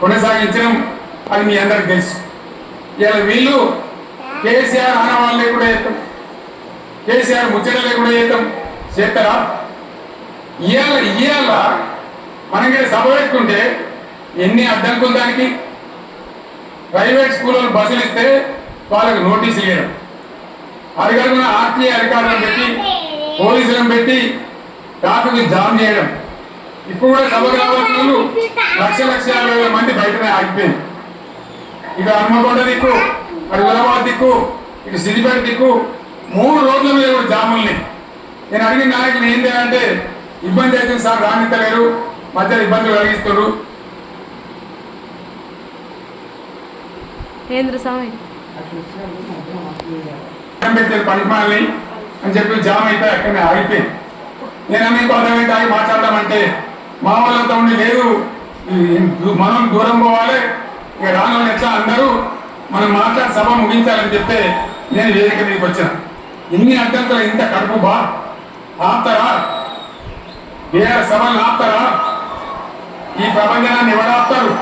కొనసాగించడం అది మీ అందరికి తెలుసు. ఇలా వీళ్ళు కేసీఆర్ ఆనవాళ్ళు లేకుండా చేస్తాం, కేసీఆర్ ముచ్చట లేకుండా చేస్తారా? ఇవాళ మనం సభ పెట్టుకుంటే ఎన్ని అడ్డంకులు దానికి. ప్రైవేట్ స్కూళ్ళలో బస్సులు ఇస్తే వాళ్ళకి నోటీసులు ఇవ్వడం, అధికారులను ఆర్టీఐ అధికారులను పెట్టి పోలీసులను పెట్టి ట్రాఫిక్ జామ్ చేయడం. ఇప్పుడు కూడా సభకు రావాల్సిన వాళ్ళు 1,50,000 మంది బయటనే ఆగిపోయింది. ఇక హన్మకొండ దిక్కు, అటు హైదరాబాద్ దిక్కు, ఇటు సిద్దిపేట దిక్కు 3 రోడ్ల మీద కూడా జాముల్ని. నేను అడిగిన నాయకులు ఏం చేయాలంటే ఇబ్బంది అవుతుంది సార్, రానిత్తలేరు, మధ్యలో ఇబ్బందులు కలిగిస్తున్నారు. పెట్టారు పనిమాలని అని చెప్పి జామ్ అయిపోయి అక్కడనే ఆగిపోయింది. నేను మీకు అర్థమైతే ఆగి మాట్లాడదామంటే మా వాళ్ళతో ఉండి లేదు, మనం దూరం పోవాలి, ఇక రాను ఎట్లా అందరూ మనం మాట్లాడి సభ ముగించాలని చెప్తే నేను వేదిక మీదకి వచ్చాను. ఇన్ని అడ్డంకులు ఇంత కడుపు బా ఆపుతారా? వేరే సభలు ఆపుతారా? ఈ ప్రపంచాన్ని ఎవడాపుతారు?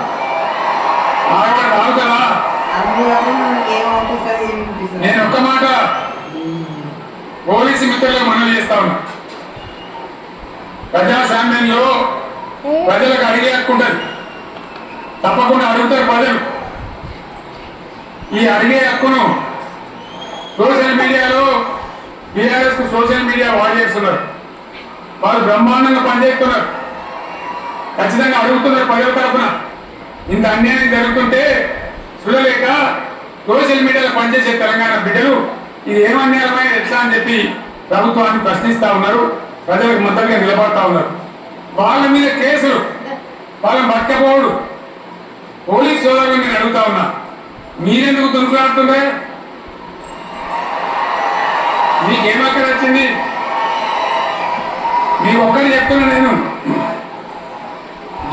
ఆడవాడు ఆగుతారా? నేను ఒక్క మాట పోలీసు మిత్రులకు మనవి చేస్తా ఉన్నా. ప్రజాస్వామ్యంలో ప్రజలకు అడిగే హక్కు ఉంటుంది, తప్పకుండా అడుగుతారు ప్రజలు. ఈ అడిగే హక్కును సోషల్ మీడియాలో బీఆర్ఎస్ సోషల్ మీడియా వాడేస్తున్నారు. వారు బ్రహ్మాండంగా పనిచేస్తున్నారు, ఖచ్చితంగా అడుగుతున్నారు ప్రజల తరఫున. ఇంత అన్యాయం జరుగుతుంటే చూడలేక సోషల్ మీడియాలో పనిచేసే తెలంగాణ బిడ్డలు ఇది ఏమన్యాయమైన ఎట్లా అని చెప్పి ప్రభుత్వాన్ని ప్రశ్నిస్తూ ఉన్నారు, ప్రజలకు మద్దతుగా నిలబడతా ఉన్నారు. వాళ్ళ మీద కేసులు, వాళ్ళని పట్టకపోవడు. పోలీస్ సోదరులు నేను అడుగుతా ఉన్నా, మీరెందుకు దుంకులాడుతుండే? మీకేమక్కడ వచ్చింది? మీకు ఒక్కటి చెప్తున్నా నేను,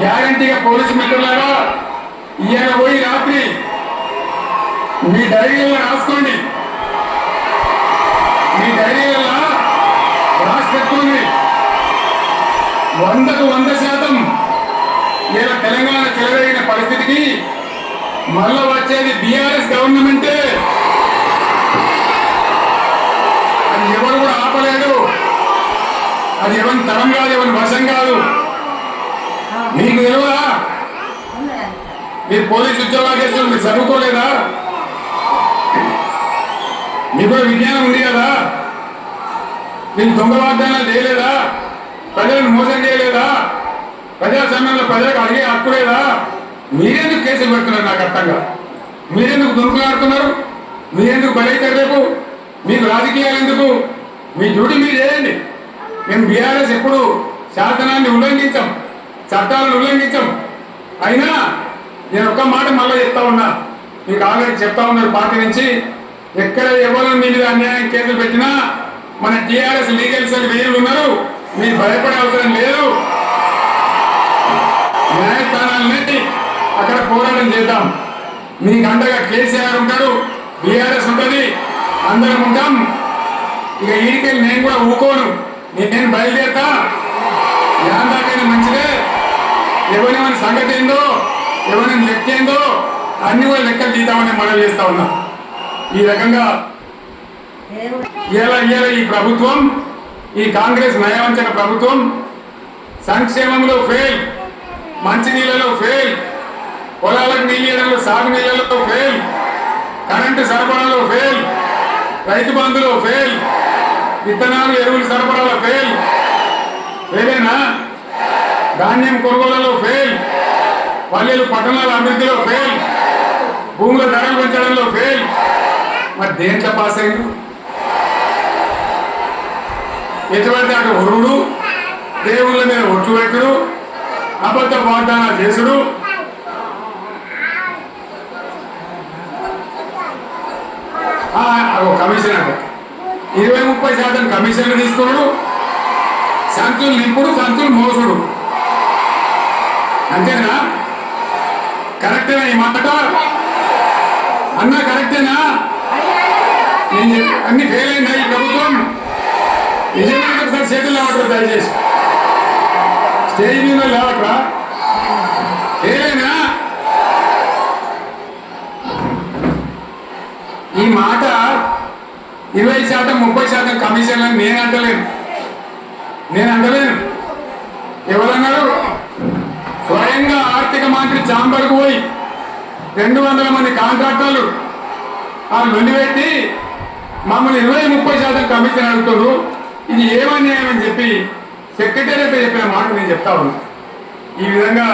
గ్యారంటీగా పోలీసు మిత్రులారా ఇవాళ పోయి రాత్రి మీ డైరీలలో రాసుకోండి, మీ డైరీలలో రాసి పెట్టుకోండి. 100కు 100% ఇలా తెలంగాణ చెలరేగిన పరిస్థితికి మళ్ళా వచ్చేది బీఆర్ఎస్ గవర్నమెంటే. అది ఎవరు కూడా ఆపలేడు. అది ఎవరి తరం కాదు, ఎవరి వశం కాదు. మీకు తెలియదా? మీరు పోలీసు ఉద్యోగాలు చేస్తున్నారు, మీరు చదువుకోలేదా? మీకు కూడా విజ్ఞానం ఉంది కదా? మీకు దొంగ వాగ్దానాలు చేయలేదా? ప్రజలను మోసం చేయలేదా? ప్రజాస్వామ్యంలో ప్రజలకు అడిగే హక్కు లేదా? మీరెందుకు కేసులు పెడుతున్నారు? నాకు అర్థంగా మీరెందుకు దుంకులాడుతున్నారు? మీరెందుకు బలైతారు? రేపు మీకు రాజకీయాలు ఎందుకు? మీ డ్యూటీ మీరు చేయండి. మేము బీఆర్ఎస్ ఎప్పుడు శాసనాన్ని ఉల్లంఘించాం, చట్టాలను ఉల్లంఘించాం. అయినా నేను ఒక్క మాట మళ్ళీ చెప్తా ఉన్నా, మీకు ఆల్రెడీ చెప్తా ఉన్నారు పార్టీ నుంచి, ఎక్కడ ఎవరు మీ మీద అన్యాయం కేసులు పెట్టినా మన టీఆర్ఎస్ లీగల్ సెల్ వీరులు ఉన్నారు, మీరు భయపడే అవసరం లేదు. న్యాయస్థానాలని అక్కడ పోరాటం చేద్దాం. మీకు అండగా కేసీఆర్ ఉంటాడు, బీఆర్ఎస్ ఉంటుంది, అందరం ఉంటాం. ఇక ఈడికెళ్ళి నేను కూడా ఊకోను, నేను బయలుదేరుతా. యాందాకైనా మంచిదే. ఎవరైనా సంగతి ఏందో, ఎవరైనా లెక్క ఏందో అన్ని కూడా లెక్కలు తీద్దామని మనం చేస్తా ఉన్నాం. ఈ రకంగా ఇలా ఈ ప్రభుత్వం, ఈ కాంగ్రెస్ నయవంచన ప్రభుత్వం సంక్షేమంలో ఫెయిల్, మంచినీళ్ళలో ఫెయిల్, పొలాలకు నీళ్ళు ఇవ్వడంలో, సాగునీళ్ళలో ఫెయిల్, కరెంటు సరఫరాలో ఫెయిల్, రైతు బంధులో ఫెయిల్, విత్తనాలు ఎరువులు సరఫరాలో ఫెయిల్, ఫెయిలేనా? ధాన్యం కొనుగోలలో ఫెయిల్, పల్లెలు పట్టణాల అభివృద్ధిలో ఫెయిల్, భూముల ధరలు పెంచడంలో ఫెయిల్. మరి దేంట్లో పాస్ అయ్యారు? ఎటువంటి అటు ఒరువుడు, దేవుళ్ళ మీద ఒట్లు పెట్టుడు, అబద్ధ వాగ్దానాలు చేసుడు, కమిషన్ అంటే 20-30% కమిషన్లు తీసుకున్నాడు, సంచులు నింపుడు, సంచులు మోసుడు. అంతేనా? కరెక్టేనా ఈ మాట అన్నా? కరెక్టేనా? అన్ని ఫెయిల్ అయిందా ఈ ప్రభుత్వం? నిజంగా ఒకసారి చేతులు లేవట్రా, దయచేసి స్టేజ్ మీద లేవట్రా. ఫెయిల్ అయినా ఈ మాట 20% 30% కమిషన్లను నేను అంటలేను. ఎవరన్నారు? స్వయంగా ఆర్థిక మంత్రి చాంబర్కు పోయి 200 మంది కాంట్రాక్టర్లు ఆ లొల్లిపెట్టి మమ్మల్ని 20-30% కమిషన్ అడుగుతారు. ఇది ఏమన్యాయమని చెప్పి సెక్రటేరియట్ చెప్పిన మాట నేను చెప్తా ఉన్నా. ఈ విధంగా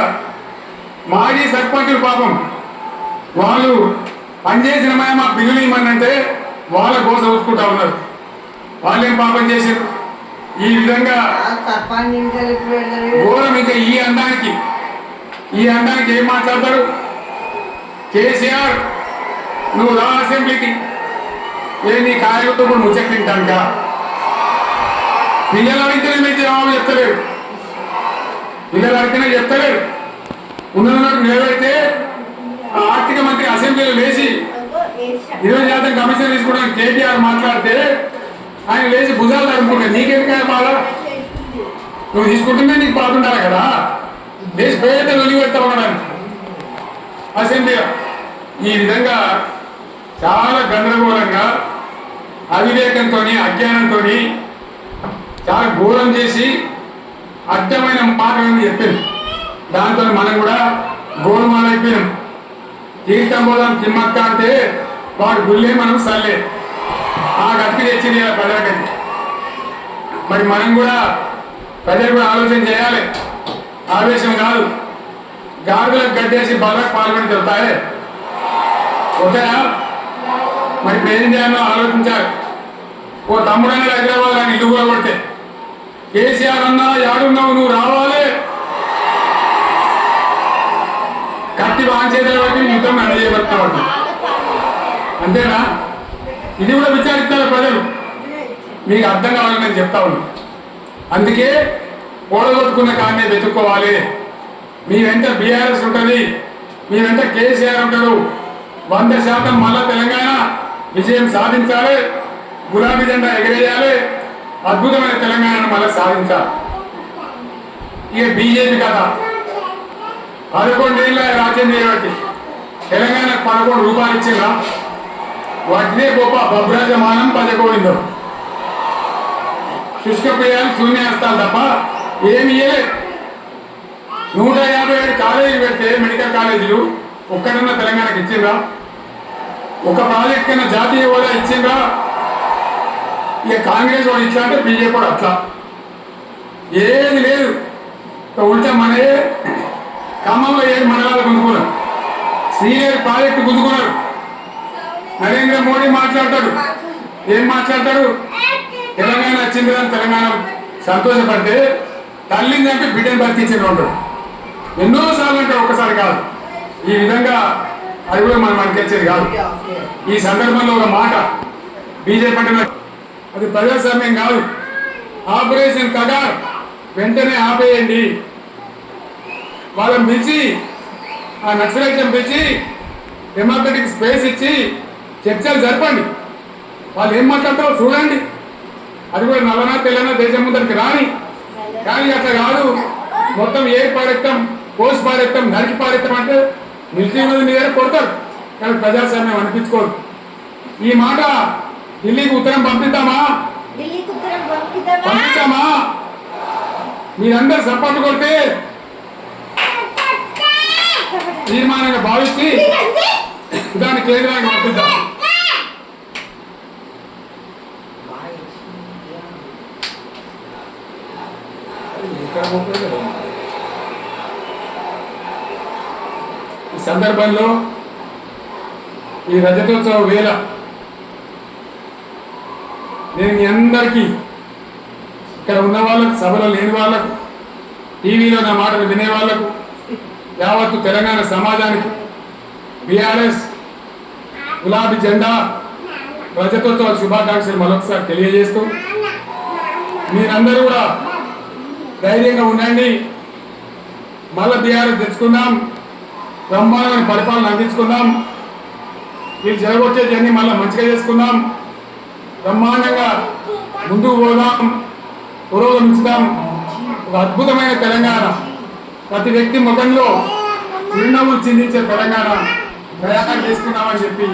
మాజీ సర్పంచులు పాపం వాళ్ళు పనిచేసిన మా బిల్లులు ఇవ్వమంటే వాళ్ళ కోసం చూసుకుంటా ఉన్నారు. వాళ్ళేం పాపం చేశారు? ఈ విధంగా ఘోరం. ఇంకా ఈ అందానికి ఏం మాట్లాడతారు? కేసీఆర్ నువ్వు రా అసెంబ్లీకి, నీ కార్యకర్త కూడా ముచ్చట్లింటాక పిల్లలు అడిగితేనే మీరు జవాబు చెప్తలేరు. పిల్లలు అడిగితేనే చెప్తలేరు. ఉన్నదన్నట్టు నిలబెడితే ఆర్థిక మంత్రి అసెంబ్లీలో లేచి 20% కమిషన్ తీసుకోవడానికి కేటీఆర్ మాట్లాడితే ఆయన లేచి భుజాలు తడుపుకుంటారు. నీకెందుకైనా బాధ? నువ్వు తీసుకుంటుంటే నీకు బాధ ఉండాలి కదా. దేశ పేద లొలి పెడతా ఉండడానికి అసెంబ్లీలో ఈ విధంగా చాలా గందరగోళంగా అవివేకంతో అజ్ఞానంతో చాలా ఘోరం చేసి అర్థమైన మాటలను చెప్పింది. దాంతో మనం కూడా గోల్మాలైపోయాం. తీర్థం పోదాం తిమ్మక్క అంటే వాడు గుళ్ళే మనం సల్లే ఆ గట్టి తెచ్చింది ప్రజలకి. మరి మనం కూడా ప్రజలు కూడా ఆలోచన చేయాలి. ఆవేశం కాదు. గాడులకు గడ్డేసి బలకు పాల్గొని చెప్తాయే ఓకేనా? మరి ఏం చేయాలో ఆలోచించాలి. ఓ తమ్ముడైనా హైదరాబాద్ అని ఇల్లు కూడా కొడితే కేసీఆర్ అన్నా యాడున్నావు, నువ్వు రావాలి, కత్తి వాంచేతలు బట్టి యుద్ధం నడచేయబడతాడు. అంతేనా? ఇది కూడా విచారిస్తారు ప్రజలు. మీకు అర్థం కావాలని నేను చెప్తా ఉన్నా. అందుకే ఓడగొట్టుకున్న కారణే వెతుక్కోవాలి. మీ వెంట బీఆర్ఎస్ ఉంటుంది, మీ వెంట కేసీఆర్ ఉంటాడు. 100% మళ్ళా తెలంగాణ విజయం సాధించాలి, గులాబీ జెండా ఎగరేయాలి, అద్భుతమైన తెలంగాణను మళ్ళీ సాధించాలి. ఇక బీజేపీ కదా 11 ఏళ్ళ రాజ్యం చేయబట్టి తెలంగాణకు 11 రూపాయలు ఇచ్చిందా? వాటినే గొప్ప భద్రాజమానం పదకోడిందో శుష్కప్రియాలు శూన్యాస్తాలు తప్ప ఏమి ఇయ్యలేదు. 157 కాలేజీలు పెడితే మెడికల్ కాలేజీలు ఒక్కడన్నా తెలంగాణకు ఇచ్చిందా? ఒక ప్రాజెక్ట్ కన్నా జాతీయ హోదా ఇచ్చిందా? ఇక కాంగ్రెస్ వాడు ఇట్లా అంటే బీజేపీ కూడా అట్లా ఏది లేదు. ఉల్టా మనే ఖమ్మంలో 7 మండలాలు గుంజుకున్నారు, శ్రీలేరు ప్రాజెక్టు గుంజుకున్నారు. నరేంద్ర మోడీ మాట్లాడతాడు, ఏం మాట్లాడతాడు? తెలంగాణ వచ్చింది అని తెలంగాణ సంతోషపడితే తల్లిని చంపి బిడ్డను బతికించిన ఉంటాడు. ఎన్నోసార్లు అంటే ఒక్కసారి కాదు. ఈ విధంగా అది కూడా మనం అనిపించేది కాదు. ఈ సందర్భంలో ఒక మాట బీజేపీ అంటే అది ప్రజాస్వామ్యం కాదు. ఆపరేషన్ కగార్ వెంటనే ఆపేయండి. వాళ్ళని పిలిచి ఆ నక్సలైట్లను పిలిచి డెమోక్రటిక్ స్పేస్ ఇచ్చి చర్చలు జరపండి. వాళ్ళు ఏం మాట్లాడతారో చూడండి. అది కూడా నల్లనా తెల్లనా దేశం ముందరికి రాని. కానీ అట్లా కాదు, మొత్తం ఏ పారెత్తాం, పోస్ట్ పారెత్తాం, నరికి పారెత్తాం అంటే మిలిటరీ మీద మీ దగ్గర కొడతారు. కానీ ప్రజాస్వామ్యం అనిపించుకోరు. ఈ మాట ఢిల్లీకి ఉత్తరం పంపిద్దామా? మీరందరూ సపోర్ట్ కొడితే తీర్మానంగా భావించి దాన్ని కేంద్రానికి పంపిద్దాం. ఈ సందర్భంలో ఈ రజతోత్సవ వేళ నేను మీ అందరికీ, ఇక్కడ ఉన్న వాళ్ళకు, సభలో లేని వాళ్ళకు, టీవీలో నా మాటలు వినే వాళ్ళకు, యావత్తు తెలంగాణ సమాజానికి బీఆర్ఎస్ గులాబీ జెండా రజతోత్సవ శుభాకాంక్షలు మరొకసారి తెలియజేస్తూ మీరందరూ కూడా ధైర్యంగా ఉండండి. మళ్ళీ బీఆర్ఎస్ తెచ్చుకుందాం, బ్రహ్మాండమైన పరిపాలన అందించుకుందాం. వీళ్ళు జరగొచ్చే జర్నీ మళ్ళీ మంచిగా చేసుకుందాం, బ్రహ్మాండంగా ముందుకు పోదాం, పురోగమించుదాం. ఒక అద్భుతమైన తెలంగాణ, ప్రతి వ్యక్తి ముఖంలో చిరునవ్వులు చిందించే తెలంగాణ తయారు చేసుకున్నామని చెప్పి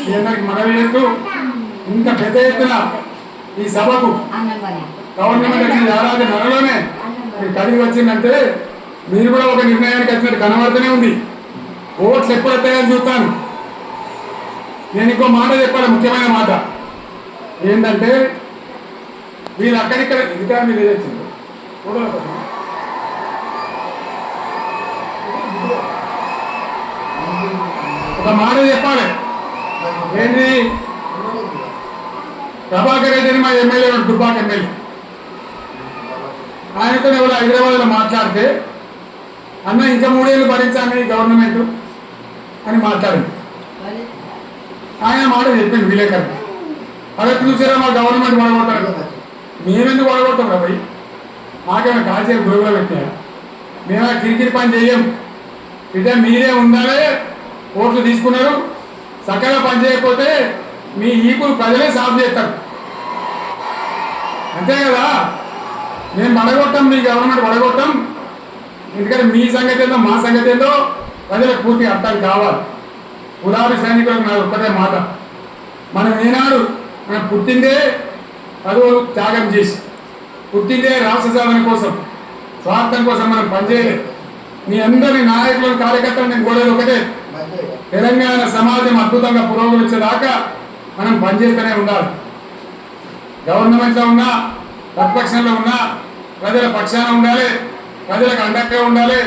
మీ అందరికి మనవి చేస్తూ ఇంత పెద్ద ఎత్తున ఈ సభకు గవర్నమెంట్ ఈ ఏడాది నెలలోనే మీరు కలిగి వచ్చిందంటే మీరు కూడా ఒక నిర్ణయానికి వచ్చినట్టు కనబడుతూనే ఉంది. ఓట్లు ఎప్పుడు వస్తాయని చూస్తాను. నేను ఇంకో మాట చెప్పాలి, ముఖ్యమైన మాట ఏంటంటే వీళ్ళు అక్కడిక్కడ ఇంకా మీరు ఏదొచ్చింది ఒక మాట చెప్పాలి. ఏంటి ప్రభాకర్ రెడ్డి మా ఎమ్మెల్యే దుబ్బాక ఎమ్మెల్యే ఆయనతో ఎవరు హైదరాబాద్లో మాట్లాడితే అన్న ఇంకా 3 ఏళ్ళు భరించాలి గవర్నమెంట్ అని మాట్లాడింది. ఆయన మాట చెప్పింది విలేకరు. అదే చూసారా మా గవర్నమెంట్ పడగొట్టారు. మేమెందుకు పడగొడతాం రా భయ్? మాకేమైనా కాల్చే గురువులో పెట్టాయా? మేమైనా కిరికిరి పని చెయ్యం. బిడ్డ మీరే ఉండాలి. ఓట్లు తీసుకున్నారు, చక్కగా పని చేయకపోతే మీ ఈపులు ప్రజలే సాఫ్ చేస్తారు. అంతే కదా? మేము పడగొట్టాం, మీ గవర్నమెంట్ పడగొట్టాం. ఎందుకంటే మీ సంగతి ఏందో మా సంగతి ఏందో ప్రజలకు పూర్తిగా అర్థం కావాలి. గులాబీ సైనికులకు నాకు ఒక్కటే మాట, మనం ఏనాడు మనం పుట్టిందే పదవులు త్యాగం చేసి, పుట్టిందే రాష్ట్ర సాధన కోసం, స్వార్థం కోసం మనం పనిచేయలేదు. మీ అందరి నాయకులను కార్యకర్తలు నేను కోరేది ఒకటే, తెలంగాణ సమాజం అద్భుతంగా పురోగమించేదాకా మనం పనిచేస్తూనే ఉండాలి. గవర్నమెంట్లో ఉన్నా ప్రతిపక్షంలో ఉన్నా ప్రజల పక్షాన ఉండాలి, ప్రజలకు అండగా ఉండాలి,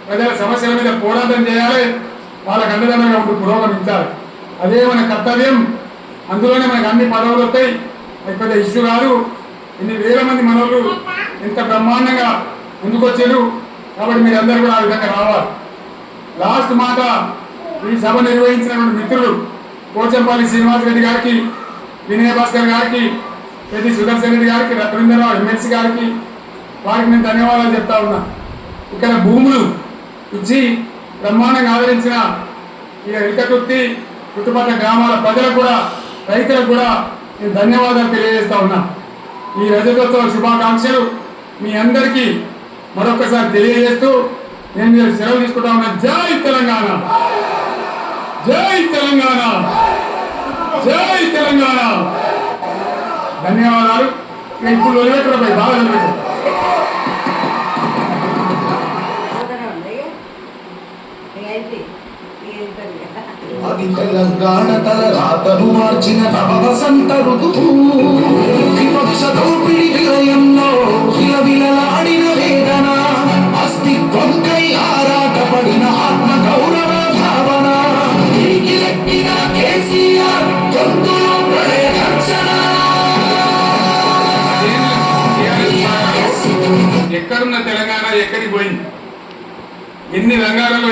ప్రజల సమస్యల మీద పోరాటం చేయాలి, వాళ్ళకు అండదండగా ఉంటూ పురోగమించాలి. అదే మన కర్తవ్యం. అందులోనే మనకు అన్ని పదవులు వస్తాయి. అది పెద్ద ఇష్యూ కాదు. ఇన్ని వేల మంది మనోళ్ళు ఎంత బ్రహ్మాండంగా ముందుకొచ్చారు. కాబట్టి మీరందరూ కూడా ఆ విధంగా రావాలి. లాస్ట్ మాట, ఈ సభ నిర్వహించినటువంటి మిత్రులు పోచంపల్లి శ్రీనివాస్ రెడ్డి గారికి, వినయ భాస్కర్ గారికి, పెద్ది సుదర్శన్ రెడ్డి గారికి, రవీంద్రరావు ఎమ్మెల్సీ గారికి, వారికి నేను ధన్యవాదాలు చెప్తా ఉన్నా. ఇక్కడ భూములు ఇచ్చి బ్రహ్మాండంగా ఆదరించిన ఈ ఇల్కతుర్తి చుట్టుపక్కల గ్రామాల ప్రజలకు కూడా, రైతులకు కూడా నేను ధన్యవాదాలు తెలియజేస్తా ఉన్నా. ఈ రజతోత్సవ శుభాకాంక్షలు మీ అందరికీ మరొకసారి తెలియజేస్తూ నేను మీరు సెలవు తీసుకుంటా ఉన్నా. జై తెలంగాణ, జై తెలంగాణ, జై తెలంగాణ. ధన్యవాదాలు. ఇప్పుడు వదిలిపెట్టరు, బాగా వదిలిపెట్టారు. అది తెలంగాణ తల రాతను మార్చిన నవ వసంత ఋతువు. విపక్ష దోపిడి విలయంలో విలవిలలాడిన వేదన, అస్తిత్వంకై ఆరాటపడిన ఆత్మ గౌరవ భావన, తిరిగిలెక్కిన కేసీఆర్ గొంతులో ప్రళయ ఘర్షణ. ఎక్కడున్న తెలంగాణ ఎక్కడికి పోయింది? ఎన్ని రంగాలలో